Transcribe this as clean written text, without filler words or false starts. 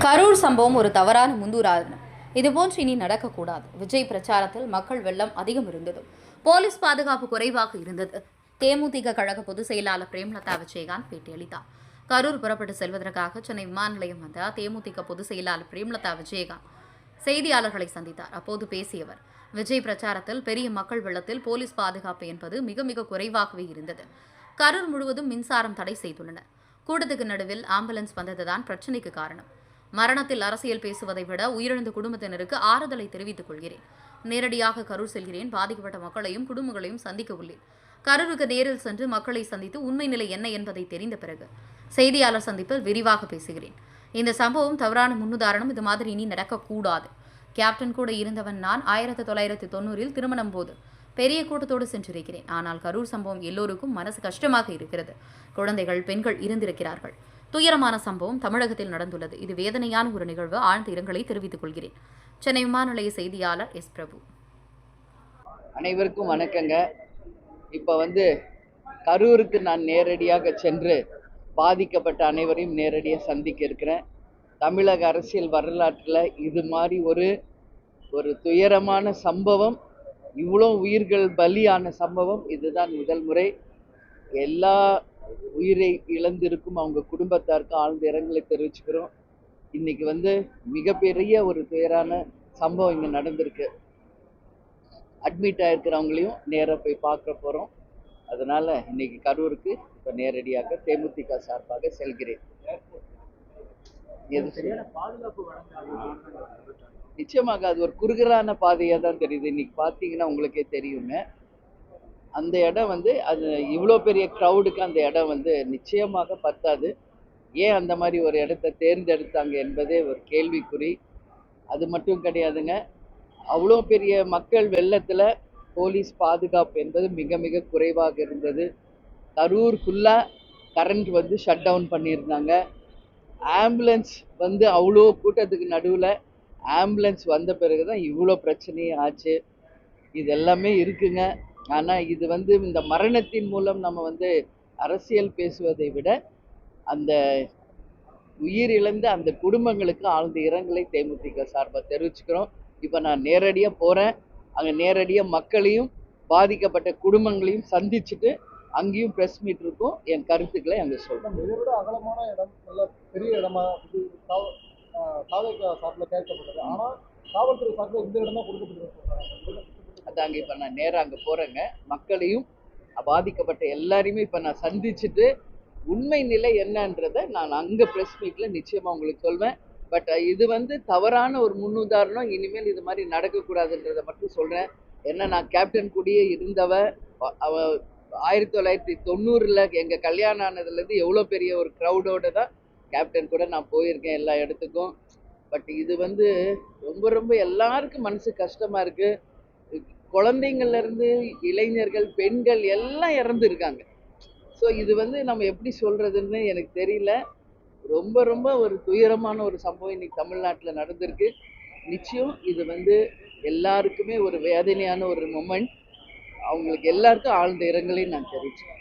கரூர் சம்பவம் ஒரு தவறான முன்னுதாரணம். இதுபோன்று இனி நடக்கக்கூடாது. விஜய் பிரச்சாரத்தில் மக்கள் வெள்ளம் அதிகம் இருந்தது. போலீஸ் பாதுகாப்பு குறைவாக இருந்தது. தேமுதிக கழக பொதுச் செயலாளர் பிரேமலதா விஜயகாந்த் பேட்டியளித்தார். கரூர் புறப்பட்டு செல்வதற்காக சென்னை விமான நிலையம் வந்த தேமுதிக பொதுச் செயலாளர் பிரேமலதா விஜயகாந்த் செய்தியாளர்களை சந்தித்தார். அப்போது பேசிய அவர், விஜய் பிரச்சாரத்தில் பெரிய மக்கள் வெள்ளத்தில் போலீஸ் பாதுகாப்பு என்பது மிக மிக குறைவாகவே இருந்தது. கரூர் முழுவதும் மின்சாரம் தடை செய்துள்ளனர். கூட்டத்துக்கு நடுவில் ஆம்புலன்ஸ் வந்ததுதான் பிரச்சினைக்கு காரணம். மரணத்தில் அரசியல் பேசுவதை விட உயிரிழந்த குடும்பத்தினருக்கு ஆறுதலை தெரிவித்துக் கொள்கிறேன். நேரடியாக கரூர் செல்கிறேன். பாதிக்கப்பட்ட மக்களையும் குடும்பங்களையும் சந்திக்க உள்ளேன். கரூருக்கு நேரில் சென்று மக்களை சந்தித்து உண்மை நிலை என்ன என்பதை தெரிந்த பிறகு செய்தியாளர் சந்திப்பில் விரிவாக பேசுகிறேன். இந்த சம்பவம் தவறான முன்னுதாரணம். இது மாதிரி இனி நடக்கக்கூடாது. கேப்டன் கூட இருந்தவன் நான் 1990 திருமணம் போது பெரிய கூட்டத்தோடு சென்றிருக்கிறேன். ஆனால் கரூர் சம்பவம் எல்லோருக்கும் மனசு கஷ்டமாக இருக்கிறது. குழந்தைகள், பெண்கள் இருந்திருக்கிறார்கள். துயரமான சம்பவம் தமிழகத்தில் நடந்துள்ளது. இது வேதனையான ஒரு நிகழ்வு. ஆழ்ந்த இரங்கலை தெரிவித்துக் கொள்கிறேன். சென்னை விமான நிலைய செய்தியாளர் எஸ். பிரபு. அனைவருக்கும் வணக்கங்க. இப்போ கரூருக்கு நான் நேரடியாக சென்று பாதிக்கப்பட்ட அனைவரையும் நேரடியாக சந்திக்க இருக்கிறேன். தமிழக அரசியல் வரலாற்றில் இது மாதிரி ஒரு துயரமான சம்பவம், இவ்வளோ உயிர்கள் பலியான சம்பவம் இதுதான் முதல் முறை. எல்லா உயிரை இழந்திருக்கும் அவங்க குடும்பத்தாருக்கு ஆழ்ந்த இரங்கலை தெரிவிச்சுக்கிறோம். இன்னைக்கு மிகப்பெரிய ஒரு துயரான சம்பவம் இங்கே நடந்திருக்கு. அட்மிட் ஆகிருக்கிறவங்களையும் நேராக போய் பார்க்க போகிறோம். அதனால இன்னைக்கு கரூருக்கு இப்போ நேரடியாக தேமுதிக சார்பாக செல்கிறேன். நிச்சயமாக அது ஒரு குறுகலான பாதையாக தான் தெரியுது. இன்னைக்கு பார்த்தீங்கன்னா உங்களுக்கே தெரியுங்க. அந்த இடம் அது இவ்வளோ பெரிய க்ரௌடுக்கு அந்த இடம் நிச்சயமாக பத்தாது. ஏன் அந்த மாதிரி ஒரு இடத்த தேர்ந்தெடுத்தாங்க என்பதே ஒரு கேள்விக்குறி. அது மட்டும் கிடையாதுங்க, அவ்வளோ பெரிய மக்கள் வெள்ளத்தில் போலீஸ் பாதுகாப்பு என்பது மிக மிக குறைவாக இருந்தது. கரூர் ஃபுல்லாக கரண்ட் ஷட் டவுன் பண்ணியிருந்தாங்க. ஆம்புலன்ஸ் அவ்வளோ கூட்டத்துக்கு நடுவில் ஆம்புலன்ஸ் வந்த பிறகு தான் இவ்வளோ பிரச்சனையே ஆச்சு. இது எல்லாமே இருக்குங்க. ஆனால் இது இந்த மரணத்தின் மூலம் நம்ம அரசியல் பேசுவதை விட அந்த உயிரிழந்த அந்த குடும்பங்களுக்கு ஆழ்ந்த இரங்கலை தேமுதிக சார்பாக தெரிவிச்சுக்கிறோம். இப்போ நான் நேரடியாக போகிறேன். அங்கே நேரடியாக மக்களையும் பாதிக்கப்பட்ட குடும்பங்களையும் சந்திச்சுட்டு அங்கேயும் ப்ரெஸ் மீட் இருக்கும். என் கருத்துக்களை அங்கே சொல்கிறேன். அகலமான இடம், நல்ல பெரிய இடமா சார்பில் கேட்கப்பட்டது. ஆனால் காவல்துறை சார்பில் இந்த இடம் தான் கொடுக்கப்பட்டிருக்காங்க. அதாங்க இப்போ நான் நேராக அங்கே போகிறேங்க. மக்களையும் பாதிக்கப்பட்ட எல்லாரையுமே இப்போ நான் சந்திச்சுட்டு உண்மை நிலை என்னன்றதை நான் அங்கே ப்ரெஸ் மீட்டில் நிச்சயமாக உங்களுக்கு சொல்வேன். பட் இது தவறான ஒரு முன்னுதாரணம். இனிமேல் இது மாதிரி நடக்கக்கூடாதுன்றதை மட்டும் சொல்கிறேன். ஏன்னா நான் கேப்டன் கூடயே அவ 1990 எங்கள் கல்யாணம் ஆனதுலேருந்து எவ்வளோ பெரிய ஒரு க்ரௌடோடு தான் கேப்டன் கூட நான் போயிருக்கேன் எல்லா இடத்துக்கும். பட் இது ரொம்ப ரொம்ப எல்லாருக்கும் மனசு கஷ்டமாக இருக்குது. குழந்தைங்கள்லேருந்து இளைஞர்கள், பெண்கள் எல்லாம் இறந்துருக்காங்க. ஸோ இது நம்ம எப்படி சொல்கிறதுன்னு எனக்கு தெரியல. ரொம்ப ரொம்ப ஒரு துயரமான ஒரு சம்பவம் இன்னைக்கு தமிழ்நாட்டில் நடந்திருக்கு. நிச்சயம் இது எல்லாருக்குமே ஒரு வேதனையான ஒரு மொமெண்ட். அவங்களுக்கு எல்லாருக்கும் ஆழ்ந்த இரங்கலையும் நான் தெரிவிச்சேன்.